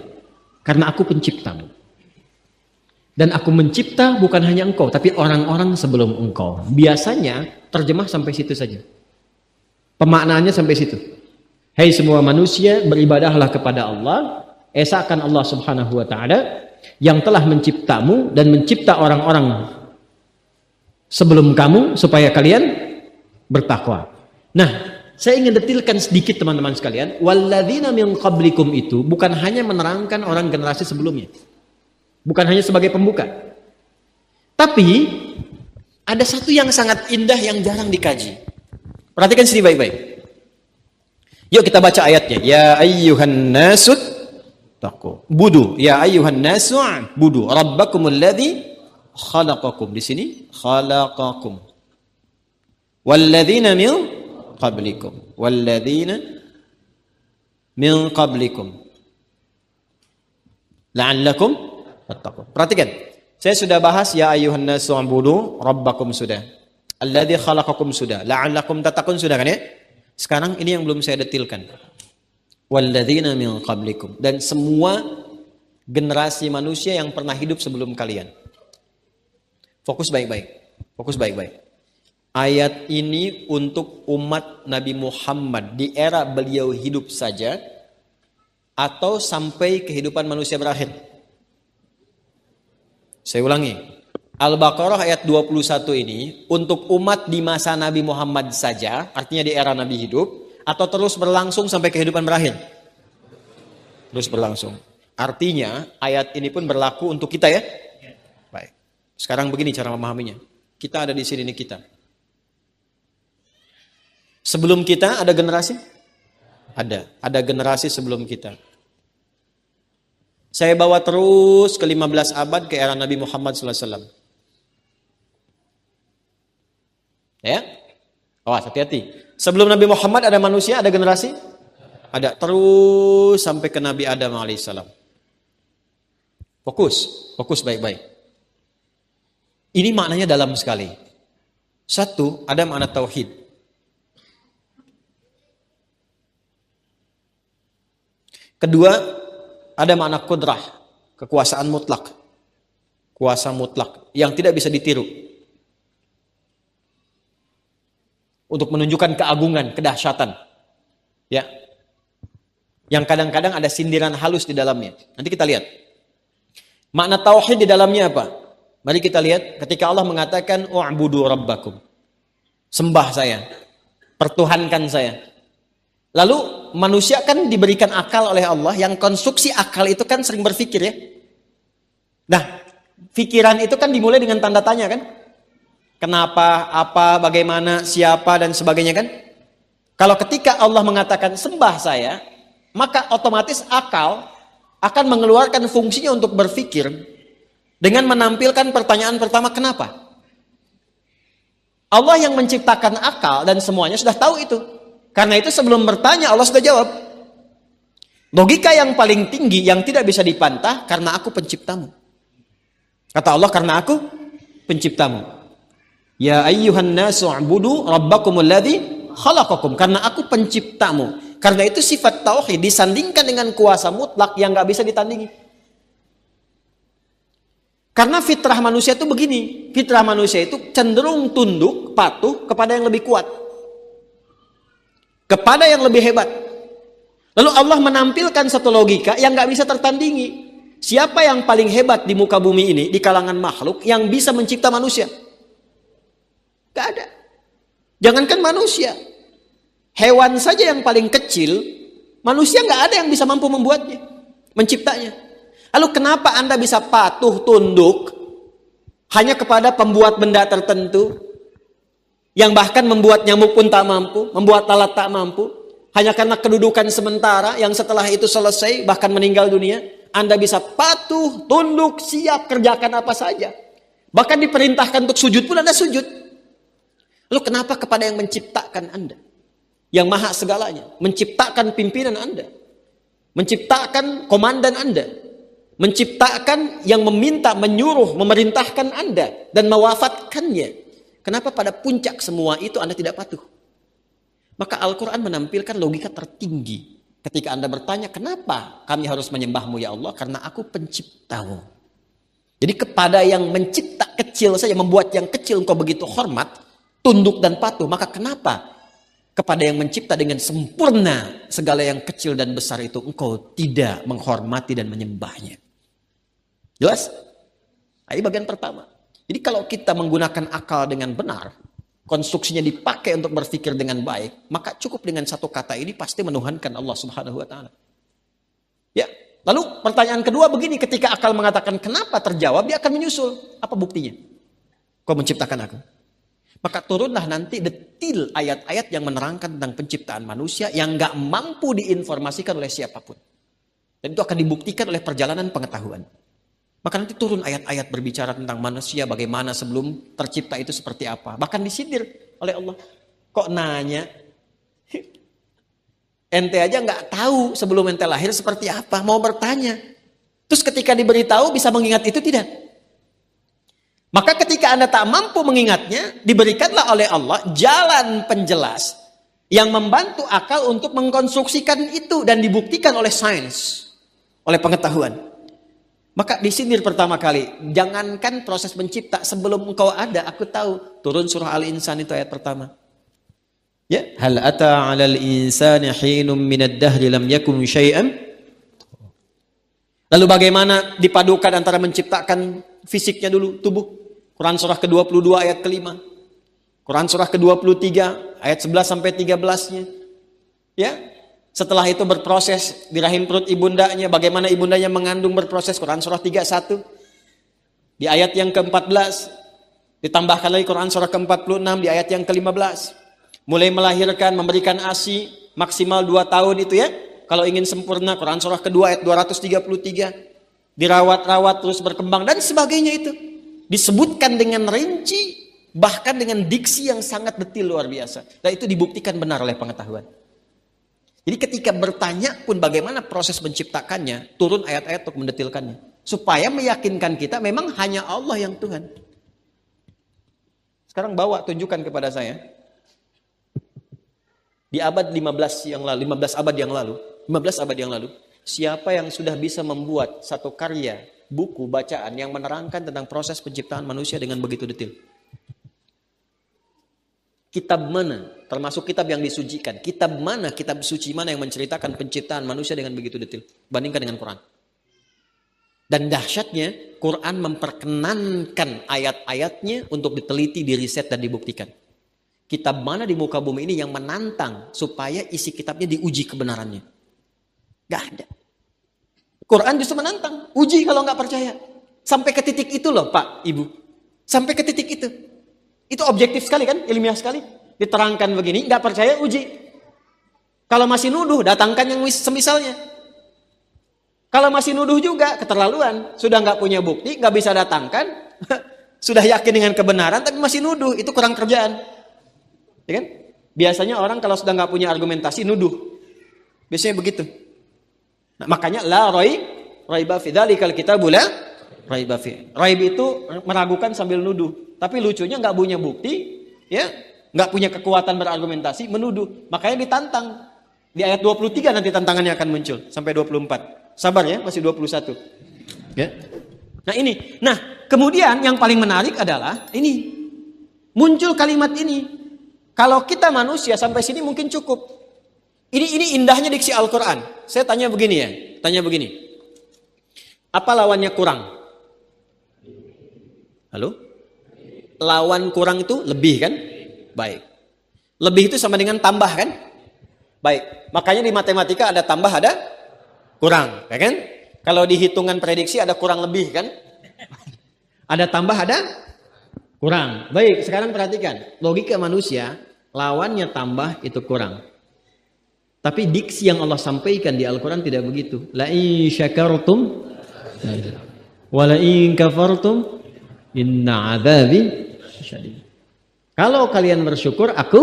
Karena aku penciptamu. Dan aku mencipta bukan hanya engkau, tapi orang-orang sebelum engkau. Biasanya terjemah sampai situ saja. Pemaknaannya sampai situ. Hai semua manusia, beribadahlah kepada Allah, esakan Allah Subhanahu wa taala yang telah menciptamu dan mencipta orang-orang sebelum kamu supaya kalian bertakwa. Nah, saya ingin detilkan sedikit teman-teman sekalian. Walladzina min qablikum itu bukan hanya menerangkan orang generasi sebelumnya. Bukan hanya sebagai pembuka. Tapi ada satu yang sangat indah yang jarang dikaji. Perhatikan sini baik-baik. Yuk kita baca ayatnya. Ya ayyuhan nasut taqu. Budu. Ya ayyuhan nasu budu. Rabbakumul ladzi khalaqakum. Di sini khalaqakum. Walladzina min qablikum walladzina min qablikum la'allakum tattaqun. Perhatikan, saya sudah bahas ya ayyuhan nasu ubudu rabbakum sudah, alladzi khalaqakum sudah, la'allakum tattaqun sudah kan ya. Sekarang ini yang belum saya detilkan, walladzina min qablikum, dan semua generasi manusia yang pernah hidup sebelum kalian. Fokus baik-baik, fokus baik-baik. Ayat ini untuk umat Nabi Muhammad di era beliau hidup saja atau sampai kehidupan manusia berakhir. Saya ulangi. Al-Baqarah ayat 21 ini untuk umat di masa Nabi Muhammad saja, artinya di era Nabi hidup, atau terus berlangsung sampai kehidupan berakhir? Terus berlangsung. Artinya ayat ini pun berlaku untuk kita ya. Baik. Sekarang begini cara memahaminya. Kita ada di sini nih kita. Sebelum kita ada generasi? Ada generasi sebelum kita. Saya bawa terus ke 15 abad ke era Nabi Muhammad SAW. Ya, awas, hati-hati. Sebelum Nabi Muhammad ada manusia, ada generasi? Ada, terus sampai ke Nabi Adam alaihissalam. Fokus baik-baik. Ini maknanya dalam sekali. Satu, ada makna tauhid. Kedua, ada makna kudrah, kekuasaan mutlak. Kuasa mutlak yang tidak bisa ditiru. Untuk menunjukkan keagungan, kedahsyatan. Ya. Yang kadang-kadang ada sindiran halus di dalamnya. Nanti kita lihat. Makna tauhid di dalamnya apa? Mari kita lihat ketika Allah mengatakan u'budu rabbakum. Sembah saya. Pertuhankan saya. Lalu manusia kan diberikan akal oleh Allah, yang konstruksi akal itu kan sering berpikir ya. Nah, pikiran itu kan dimulai dengan tanda tanya kan? Kenapa, apa, bagaimana, siapa, dan sebagainya kan? Kalau ketika Allah mengatakan sembah saya, maka otomatis akal akan mengeluarkan fungsinya untuk berpikir dengan menampilkan pertanyaan pertama, kenapa? Allah yang menciptakan akal dan semuanya sudah tahu itu. Karena itu sebelum bertanya Allah sudah jawab. Logika yang paling tinggi yang tidak bisa dipantah, karena aku penciptamu. Kata Allah, karena aku penciptamu. Ya ayyuhan nasu u'budu rabbakumul ladzi khalaqakum. Karena aku penciptamu. Karena itu sifat tauhid disandingkan dengan kuasa mutlak yang gak bisa ditandingi. Karena fitrah manusia itu begini. Fitrah manusia itu cenderung tunduk, patuh kepada yang lebih kuat. Kepada yang lebih hebat. Lalu Allah menampilkan satu logika yang gak bisa tertandingi. Siapa yang paling hebat di muka bumi ini, di kalangan makhluk, yang bisa mencipta manusia? Gak ada. Jangankan manusia. Hewan saja yang paling kecil, manusia gak ada yang bisa mampu membuatnya, menciptanya. Lalu kenapa Anda bisa patuh, tunduk, hanya kepada pembuat benda tertentu, yang bahkan membuat nyamuk pun tak mampu, membuat lalat tak mampu, hanya karena kedudukan sementara yang setelah itu selesai, bahkan meninggal dunia, Anda bisa patuh, tunduk, siap, kerjakan apa saja. Bahkan diperintahkan untuk sujud pun Anda sujud. Lalu kenapa kepada yang menciptakan Anda? Yang maha segalanya, menciptakan pimpinan Anda, menciptakan komandan Anda, menciptakan yang meminta, menyuruh, memerintahkan Anda, dan mewafatkannya. Kenapa pada puncak semua itu Anda tidak patuh? Maka Al-Quran menampilkan logika tertinggi. Ketika Anda bertanya, kenapa kami harus menyembahmu ya Allah? Karena aku penciptamu. Jadi kepada yang mencipta kecil saja, membuat yang kecil engkau begitu hormat, tunduk dan patuh. Maka kenapa kepada yang mencipta dengan sempurna segala yang kecil dan besar itu engkau tidak menghormati dan menyembahnya? Jelas? Ini bagian pertama. Jadi kalau kita menggunakan akal dengan benar, konstruksinya dipakai untuk berpikir dengan baik, maka cukup dengan satu kata ini pasti menuhankan Allah Subhanahu wa taala. Ya, lalu pertanyaan kedua begini, ketika akal mengatakan kenapa, terjawab, dia akan menyusul. Apa buktinya? Kau menciptakan aku. Maka turunlah nanti detil ayat-ayat yang menerangkan tentang penciptaan manusia yang gak mampu diinformasikan oleh siapapun. Dan itu akan dibuktikan oleh perjalanan pengetahuan. Maka nanti turun ayat-ayat berbicara tentang manusia, bagaimana sebelum tercipta itu seperti apa. Bahkan disindir oleh Allah. Kok nanya? Ente aja nggak tahu sebelum ente lahir seperti apa. Mau bertanya. Terus ketika diberitahu bisa mengingat itu tidak? Maka ketika Anda tak mampu mengingatnya, diberikanlah oleh Allah jalan penjelas yang membantu akal untuk mengkonstruksikan itu dan dibuktikan oleh sains, oleh pengetahuan. Maka disindir pertama kali, jangankan proses mencipta, sebelum engkau ada, aku tahu. Turun surah Al-Insan itu ayat pertama. Ya, hal ata 'alal insani hinum minad dahri lam yakun syai'an. Lalu bagaimana dipadukan antara menciptakan fisiknya dulu, tubuh. Quran surah ke-22 ayat ke-5. Quran surah ke-23 ayat 11 sampai 13-nya. Ya. Setelah itu berproses di rahim perut ibundanya, bagaimana ibundanya mengandung berproses, Quran surah 31. Di ayat yang ke-14, ditambahkan lagi Quran surah ke-46 di ayat yang ke-15. Mulai melahirkan, memberikan ASI, maksimal 2 tahun itu ya. Kalau ingin sempurna, Quran surah kedua ayat 233. dirawat-rawat terus berkembang dan sebagainya itu. Disebutkan dengan rinci, bahkan dengan diksi yang sangat detil luar biasa. Dan itu dibuktikan benar oleh pengetahuan. Jadi ketika bertanya pun bagaimana proses menciptakannya, turun ayat-ayat untuk mendetilkannya. Supaya meyakinkan kita memang hanya Allah yang Tuhan. Sekarang bawa tunjukkan kepada saya. Di abad 15 yang lalu, 15 abad yang lalu, siapa yang sudah bisa membuat satu karya, buku, bacaan yang menerangkan tentang proses penciptaan manusia dengan begitu detil? Kitab mana, termasuk kitab yang disucikan, kitab mana, kitab suci mana yang menceritakan penciptaan manusia dengan begitu detil? Bandingkan dengan Quran. Dan dahsyatnya, Quran memperkenankan ayat-ayatnya untuk diteliti, diriset, dan dibuktikan. Kitab mana di muka bumi ini yang menantang supaya isi kitabnya diuji kebenarannya? Gak ada. Quran justru menantang, uji kalau nggak percaya. Sampai ke titik itu loh Pak, Ibu. Sampai ke titik itu. Itu objektif sekali kan, ilmiah sekali. Diterangkan begini, nggak percaya, uji. Kalau masih nuduh, datangkan yang semisalnya. Kalau masih nuduh juga, keterlaluan. Sudah nggak punya bukti, nggak bisa datangkan. Sudah yakin dengan kebenaran, tapi masih nuduh. Itu kurang kerjaan. Ya kan? Biasanya orang kalau sudah nggak punya argumentasi, nuduh. Biasanya begitu. Nah, makanya la raiba fi dzalikal kitabu la raiba fi. Raib itu meragukan sambil nuduh. Tapi lucunya nggak punya bukti, ya, nggak punya kekuatan berargumentasi, menuduh. Makanya ditantang. Di ayat 23 nanti tantangannya akan muncul sampai 24. Sabar ya, masih 21. Ya. Nah ini. Nah, kemudian yang paling menarik adalah ini. Muncul kalimat ini. Kalau kita manusia sampai sini mungkin cukup. Ini indahnya diksi Al-Qur'an. Saya tanya begini ya, Apa lawannya kurang? Halo? Lawan kurang itu lebih kan? Baik. Lebih itu sama dengan tambah kan? Baik. Makanya di matematika ada tambah, ada kurang, ya kan? Kalau di hitungan prediksi ada kurang lebih kan? Ada tambah, ada kurang. Baik, sekarang perhatikan. Logika manusia, lawannya tambah itu kurang. Tapi diksi yang Allah sampaikan di Al-Quran tidak begitu. La in syakartum wa la in kafartum inna adzabi syadid. Kalau kalian bersyukur, aku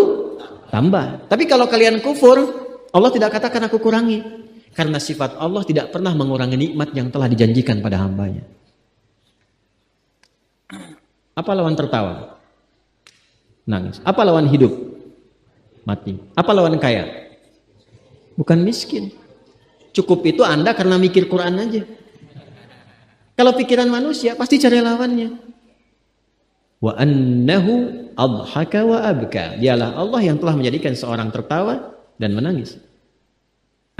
tambah. Tapi kalau kalian kufur, Allah tidak katakan aku kurangi. Karena sifat Allah tidak pernah mengurangi nikmat yang telah dijanjikan pada hambanya. Apa lawan tertawa? Nangis. Apa lawan hidup? Mati. Apa lawan kaya? Bukan miskin. Cukup itu Anda karena mikir Quran aja. Kalau pikiran manusia pasti cari lawannya. Wa annahu adhaka wa abka. Dialah Allah yang telah menjadikan seorang tertawa dan menangis.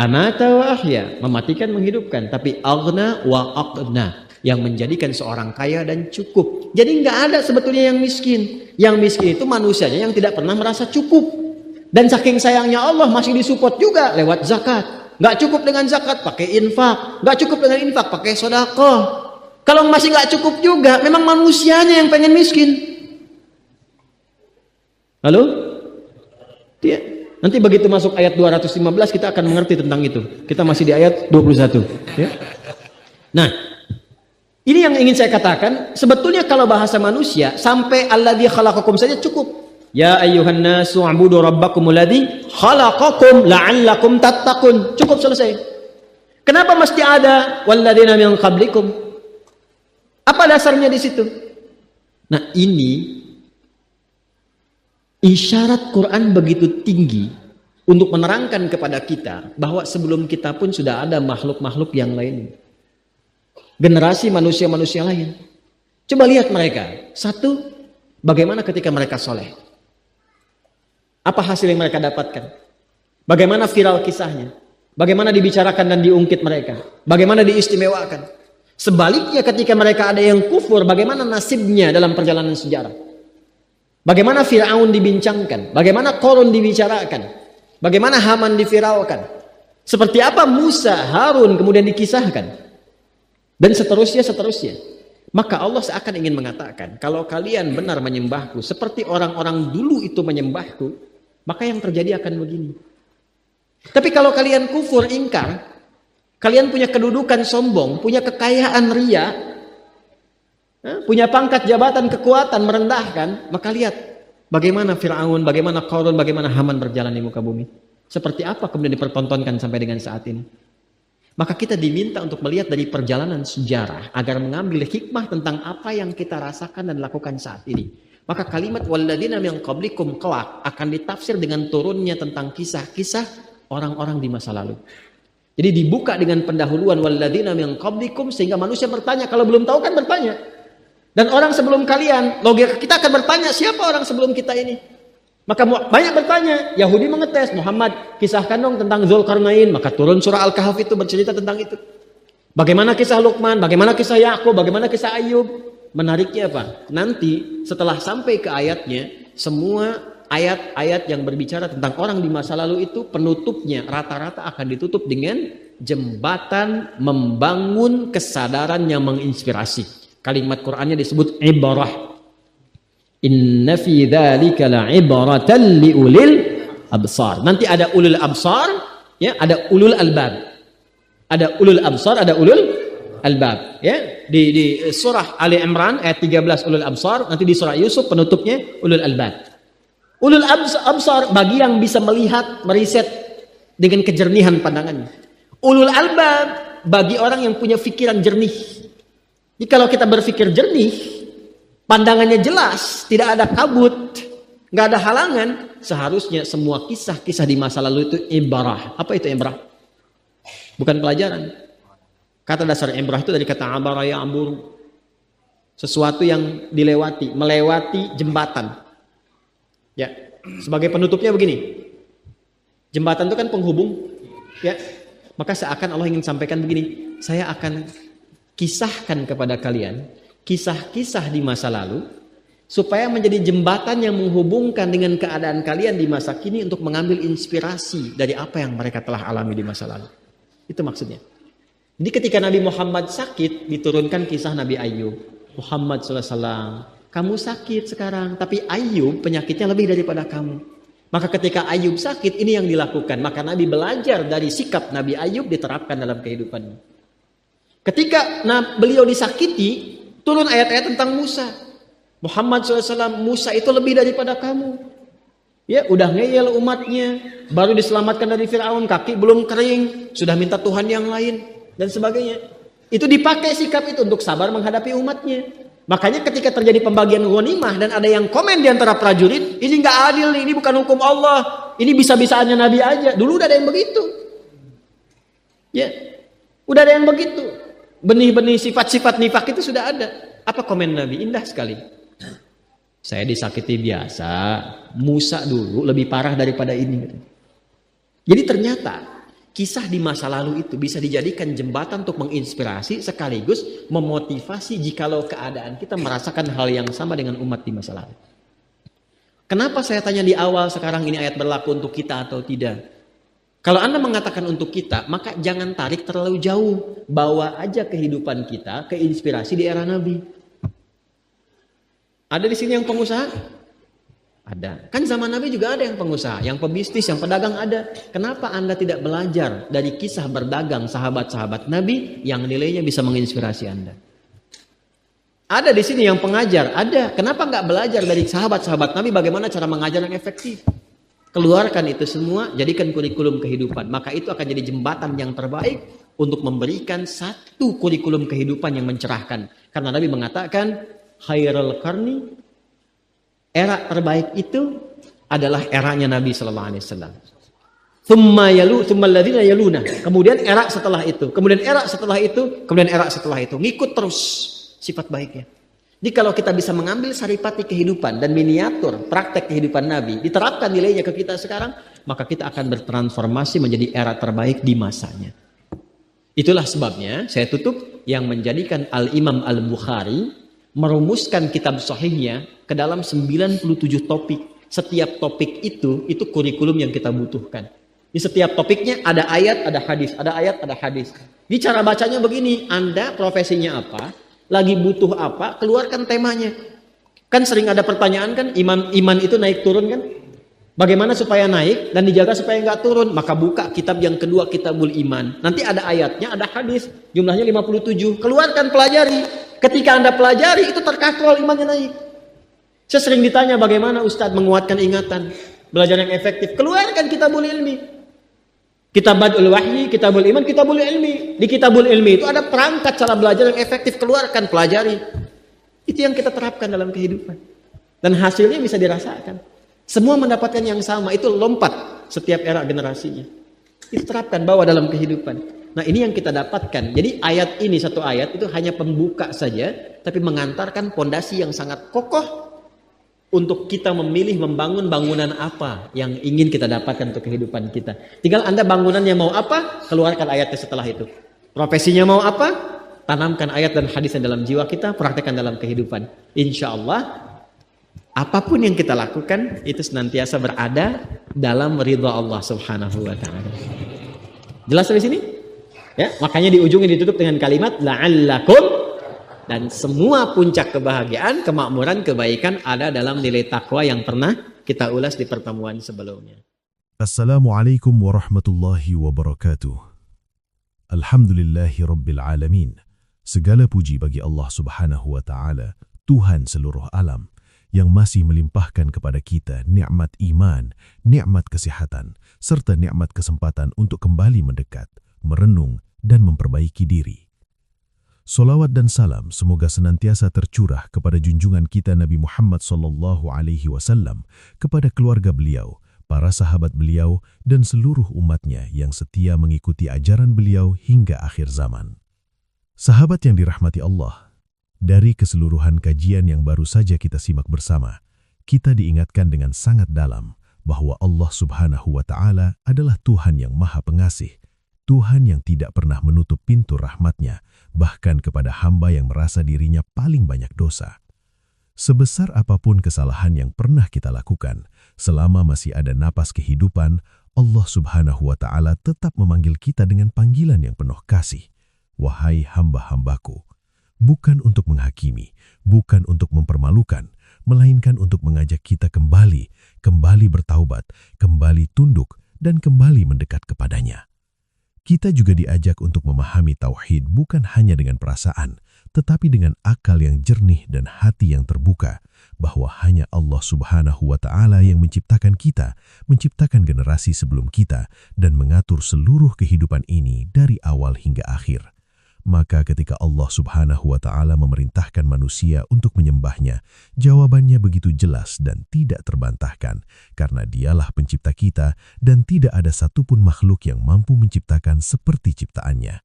Amata wa ahya, mematikan, menghidupkan. Tapi aghna wa aqna, yang menjadikan seorang kaya dan cukup. Jadi nggak ada sebetulnya yang miskin. Yang miskin itu manusianya yang tidak pernah merasa cukup. Dan saking sayangnya Allah masih disupport juga lewat zakat. Nggak cukup dengan zakat, pakai infak. Nggak cukup dengan infak, pakai sedekah. Kalau masih nggak cukup juga, memang manusianya yang pengen miskin. Halo? Dia. Nanti begitu masuk ayat 215 kita akan mengerti tentang itu. Kita masih di ayat 21. Ya? Nah, ini yang ingin saya katakan. Sebetulnya kalau bahasa manusia, sampai alladzi khalaqakum saja cukup. Ya ayyuhan nasu ubudu rabbakumul ladzi khalaqakum la'allakum tattaqun. Cukup, selesai. Kenapa mesti ada walladzina min qablikum? Apa dasarnya di situ? Nah, ini isyarat Quran begitu tinggi untuk menerangkan kepada kita bahwa sebelum kita pun sudah ada makhluk-makhluk yang lain. Generasi manusia-manusia lain. Coba lihat mereka. Satu, bagaimana ketika mereka soleh. Apa hasil yang mereka dapatkan? Bagaimana viral kisahnya? Bagaimana dibicarakan dan diungkit mereka? Bagaimana diistimewakan? Sebaliknya ketika mereka ada yang kufur, bagaimana nasibnya dalam perjalanan sejarah? Bagaimana Fir'aun dibincangkan? Bagaimana Qarun dibicarakan? Bagaimana Haman diviralkan? Seperti apa Musa, Harun kemudian dikisahkan? Dan seterusnya. Maka Allah seakan ingin mengatakan, kalau kalian benar menyembahku seperti orang-orang dulu itu menyembahku, maka yang terjadi akan begini. Tapi kalau kalian kufur, ingkar, kalian punya kedudukan sombong, punya kekayaan ria, punya pangkat jabatan kekuatan merendahkan, maka lihat bagaimana Fir'aun, bagaimana Qarun, bagaimana Haman berjalan di muka bumi. Seperti apa kemudian dipertontonkan sampai dengan saat ini. Maka kita diminta untuk melihat dari perjalanan sejarah agar mengambil hikmah tentang apa yang kita rasakan dan lakukan saat ini. Maka kalimat walladzina min qablikum kelak akan ditafsir dengan turunnya tentang kisah-kisah orang-orang di masa lalu. Jadi dibuka dengan pendahuluan walladzina min qablikum sehingga manusia bertanya, kalau belum tahu kan bertanya. Dan orang sebelum kalian, logika kita akan bertanya, siapa orang sebelum kita ini? Maka banyak bertanya, Yahudi mengetes, Muhammad kisahkan dong tentang Zulkarnain, maka turun surah Al-Kahf itu bercerita tentang itu. Bagaimana kisah Luqman, bagaimana kisah Yakub, bagaimana kisah Ayub. Menariknya apa? Nanti setelah sampai ke ayatnya, semua ayat-ayat yang berbicara tentang orang di masa lalu itu penutupnya rata-rata akan ditutup dengan jembatan membangun kesadaran yang menginspirasi. Kalimat Qur'annya disebut ibarah. Inna fi dzalika la'ibratan liulil absar. Nanti ada ulul absar, ya, ada ulul albab. Ada ulul absar, ada ulul albab, ya. Di surah Ali Imran ayat 13 ulul absar, nanti di surah Yusuf penutupnya ulul albab. Ulul absar bagi yang bisa melihat, meriset dengan kejernihan pandangannya. Ulul albab bagi orang yang punya pikiran jernih. Jadi kalau kita berpikir jernih, pandangannya jelas, tidak ada kabut, nggak ada halangan, seharusnya semua kisah-kisah di masa lalu itu ibarah. Apa itu ibarah? Bukan pelajaran. Kata dasar ibarah itu dari kata abara ya ambur. Sesuatu yang dilewati, melewati jembatan. Ya, sebagai penutupnya begini. Jembatan itu kan penghubung, ya. Maka seakan Allah ingin sampaikan begini, saya akan kisahkan kepada kalian kisah-kisah di masa lalu supaya menjadi jembatan yang menghubungkan dengan keadaan kalian di masa kini untuk mengambil inspirasi dari apa yang mereka telah alami di masa lalu. Itu maksudnya. Jadi ketika Nabi Muhammad sakit, diturunkan kisah Nabi Ayub. Muhammad SAW, kamu sakit sekarang, tapi Ayub penyakitnya lebih daripada kamu. Maka ketika Ayub sakit, ini yang dilakukan. Maka Nabi belajar dari sikap Nabi Ayub diterapkan dalam kehidupannya. Ketika beliau disakiti, turun ayat-ayat tentang Musa. Muhammad SAW, Musa itu lebih daripada kamu. Ya, udah ngeyel umatnya, baru diselamatkan dari Fir'aun, kaki belum kering, sudah minta Tuhan yang lain, dan sebagainya. Itu dipakai sikap itu untuk sabar menghadapi umatnya. Makanya ketika terjadi pembagian ghanimah dan ada yang komen di antara prajurit, ini nggak adil, ini bukan hukum Allah, ini bisa-bisaannya Nabi aja. Dulu udah ada yang begitu. Ya, udah ada yang begitu. Benih-benih sifat-sifat nifak itu sudah ada. Apa komen Nabi? Indah sekali. Saya disakiti biasa. Musa dulu lebih parah daripada ini. Jadi ternyata kisah di masa lalu itu bisa dijadikan jembatan untuk menginspirasi sekaligus memotivasi jikalau keadaan kita merasakan hal yang sama dengan umat di masa lalu. Kenapa saya tanya di awal sekarang ini ayat berlaku untuk kita atau tidak? Kalau Anda mengatakan untuk kita, maka jangan tarik terlalu jauh. Bawa aja kehidupan kita ke inspirasi di era Nabi. Ada di sini yang pengusaha? Ada. Kan zaman Nabi juga ada yang pengusaha, yang pebisnis, yang pedagang ada. Kenapa Anda tidak belajar dari kisah berdagang sahabat-sahabat Nabi yang nilainya bisa menginspirasi Anda? Ada di sini yang pengajar, ada. Kenapa nggak belajar dari sahabat-sahabat Nabi bagaimana cara mengajar yang efektif? Keluarkan itu semua, jadikan kurikulum kehidupan. Maka itu akan jadi jembatan yang terbaik untuk memberikan satu kurikulum kehidupan yang mencerahkan. Karena Nabi mengatakan, khairul qarni, era terbaik itu adalah eranya Nabi Sallallahu Alaihi Wasallam. Thumma alladhina yaluna. Kemudian era setelah itu, kemudian era setelah itu, kemudian era setelah itu. Ngikut terus sifat baiknya. Jadi kalau kita bisa mengambil saripati kehidupan dan miniatur praktek kehidupan Nabi, diterapkan nilainya ke kita sekarang, maka kita akan bertransformasi menjadi era terbaik di masanya. Itulah sebabnya saya tutup yang menjadikan Al-Imam Al-Bukhari merumuskan kitab sahihnya ke dalam 97 topik. Setiap topik itu kurikulum yang kita butuhkan. Di setiap topiknya ada ayat, ada hadis, ada ayat, ada hadis. Di cara bacanya begini, Anda profesinya apa? Lagi butuh apa, keluarkan temanya. Kan sering ada pertanyaan kan, iman itu naik turun kan? Bagaimana supaya naik dan dijaga supaya nggak turun? Maka buka kitab yang kedua, Kitabul Iman. Nanti ada ayatnya, ada hadis, jumlahnya 57. Keluarkan, pelajari. Ketika Anda pelajari, itu terkatrol imannya naik. Saya sering ditanya bagaimana Ustadz menguatkan ingatan, belajar yang efektif. Keluarkan Kitabul Ilmi. Kitabul Wahyi, Kitabul Iman, Kitabul Ilmi. Di Kitabul Ilmi itu ada perangkat cara belajar yang efektif. Keluarkan, pelajari. Itu yang kita terapkan dalam kehidupan. Dan hasilnya bisa dirasakan. Semua mendapatkan yang sama, itu lompat setiap era generasinya. Itu terapkan, bawa dalam kehidupan. Nah, ini yang kita dapatkan. Jadi ayat ini, satu ayat itu hanya pembuka saja, tapi mengantarkan pondasi yang sangat kokoh untuk kita memilih membangun bangunan apa yang ingin kita dapatkan untuk kehidupan kita. Tinggal Anda bangunannya mau apa, keluarkan ayatnya setelah itu. Profesinya mau apa, tanamkan ayat dan hadisnya dalam jiwa kita, praktekkan dalam kehidupan. Insya Allah, apapun yang kita lakukan itu senantiasa berada dalam ridha Allah Subhanahu wa taala. Jelas sampai sini? Ya, makanya di ujungnya ditutup dengan kalimat la'allakum, dan semua puncak kebahagiaan, kemakmuran, kebaikan ada dalam nilai takwa yang pernah kita ulas di pertemuan sebelumnya. Assalamualaikum warahmatullahi wabarakatuh. Alhamdulillahi rabbil alamin. Segala puji bagi Allah Subhanahu wa taala, Tuhan seluruh alam, yang masih melimpahkan kepada kita nikmat iman, nikmat kesehatan, serta nikmat kesempatan untuk kembali mendekat, merenung, dan memperbaiki diri. Salawat dan salam semoga senantiasa tercurah kepada junjungan kita Nabi Muhammad SAW, kepada keluarga beliau, para sahabat beliau, dan seluruh umatnya yang setia mengikuti ajaran beliau hingga akhir zaman. Sahabat yang dirahmati Allah, dari keseluruhan kajian yang baru saja kita simak bersama, kita diingatkan dengan sangat dalam bahwa Allah Subhanahu wa taala adalah Tuhan yang Maha Pengasih, Tuhan yang tidak pernah menutup pintu rahmat-Nya bahkan kepada hamba yang merasa dirinya paling banyak dosa. Sebesar apapun kesalahan yang pernah kita lakukan, selama masih ada napas kehidupan, Allah Subhanahu wa taala tetap memanggil kita dengan panggilan yang penuh kasih. Wahai hamba-hambaku, bukan untuk menghakimi, bukan untuk mempermalukan, melainkan untuk mengajak kita kembali bertaubat, kembali tunduk, dan kembali mendekat kepadanya. Kita juga diajak untuk memahami tauhid bukan hanya dengan perasaan, tetapi dengan akal yang jernih dan hati yang terbuka, bahwa hanya Allah Subhanahu wa taala yang menciptakan kita, menciptakan generasi sebelum kita, dan mengatur seluruh kehidupan ini dari awal hingga akhir. Maka ketika Allah Subhanahu wa taala memerintahkan manusia untuk menyembahnya, jawabannya begitu jelas dan tidak terbantahkan, karena Dialah pencipta kita dan tidak ada satupun makhluk yang mampu menciptakan seperti ciptaannya.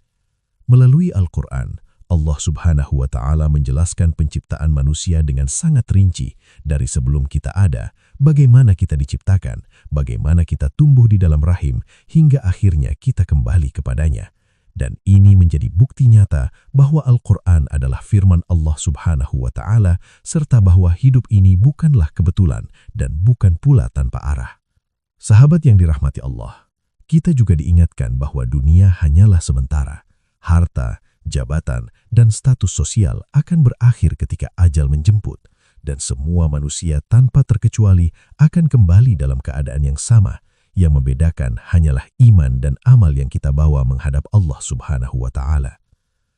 Melalui Al-Quran, Allah Subhanahu wa taala menjelaskan penciptaan manusia dengan sangat rinci, dari sebelum kita ada, bagaimana kita diciptakan, bagaimana kita tumbuh di dalam rahim, hingga akhirnya kita kembali kepadanya. Dan ini menjadi bukti nyata bahwa Al-Quran adalah firman Allah Subhanahu wa taala, serta bahwa hidup ini bukanlah kebetulan dan bukan pula tanpa arah. Sahabat yang dirahmati Allah, kita juga diingatkan bahwa dunia hanyalah sementara. Harta, jabatan, dan status sosial akan berakhir ketika ajal menjemput, dan semua manusia tanpa terkecuali akan kembali dalam keadaan yang sama. Yang membedakan hanyalah iman dan amal yang kita bawa menghadap Allah Subhanahu wa taala.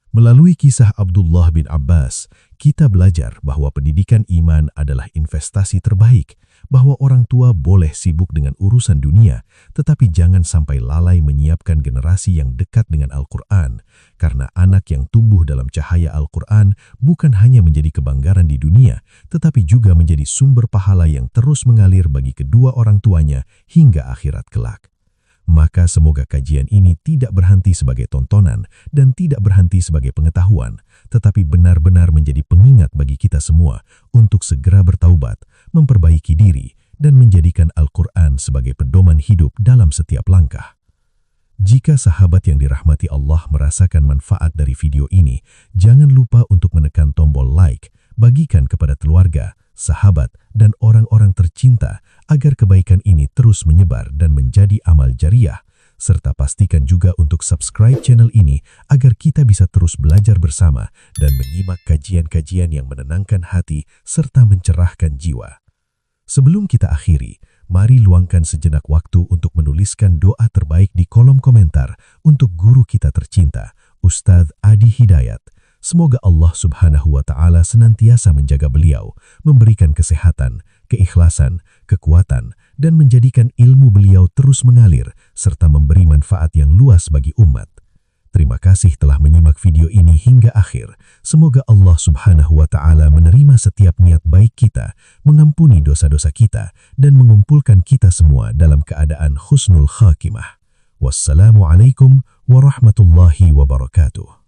Melalui kisah Abdullah bin Abbas, kita belajar bahwa pendidikan iman adalah investasi terbaik, bahwa orang tua boleh sibuk dengan urusan dunia, tetapi jangan sampai lalai menyiapkan generasi yang dekat dengan Al-Quran, karena anak yang tumbuh dalam cahaya Al-Quran bukan hanya menjadi kebanggaran di dunia, tetapi juga menjadi sumber pahala yang terus mengalir bagi kedua orang tuanya hingga akhirat kelak. Maka semoga kajian ini tidak berhenti sebagai tontonan dan tidak berhenti sebagai pengetahuan, tetapi benar-benar menjadi pengingat bagi kita semua untuk segera bertaubat, memperbaiki diri, dan menjadikan Al-Quran sebagai pedoman hidup dalam setiap langkah. Jika sahabat yang dirahmati Allah merasakan manfaat dari video ini, jangan lupa untuk menekan tombol like, bagikan kepada keluarga, sahabat, dan orang-orang tercinta agar kebaikan ini terus menyebar dan menjadi amal jariah, serta pastikan juga untuk subscribe channel ini agar kita bisa terus belajar bersama dan menyimak kajian-kajian yang menenangkan hati serta mencerahkan jiwa. Sebelum kita akhiri, Mari luangkan sejenak waktu untuk menuliskan doa terbaik di kolom komentar untuk guru kita tercinta, Ustadz Adi Hidayat. Semoga Allah Subhanahu wa Ta'ala senantiasa menjaga beliau, memberikan kesehatan, keikhlasan, kekuatan, dan menjadikan ilmu beliau terus mengalir serta memberi manfaat yang luas bagi umat. Terima kasih telah menyimak video ini hingga akhir. Semoga Allah Subhanahu wa Ta'ala menerima setiap niat baik kita, mengampuni dosa-dosa kita, dan mengumpulkan kita semua dalam keadaan husnul khatimah. Wassalamualaikum warahmatullahi wabarakatuh.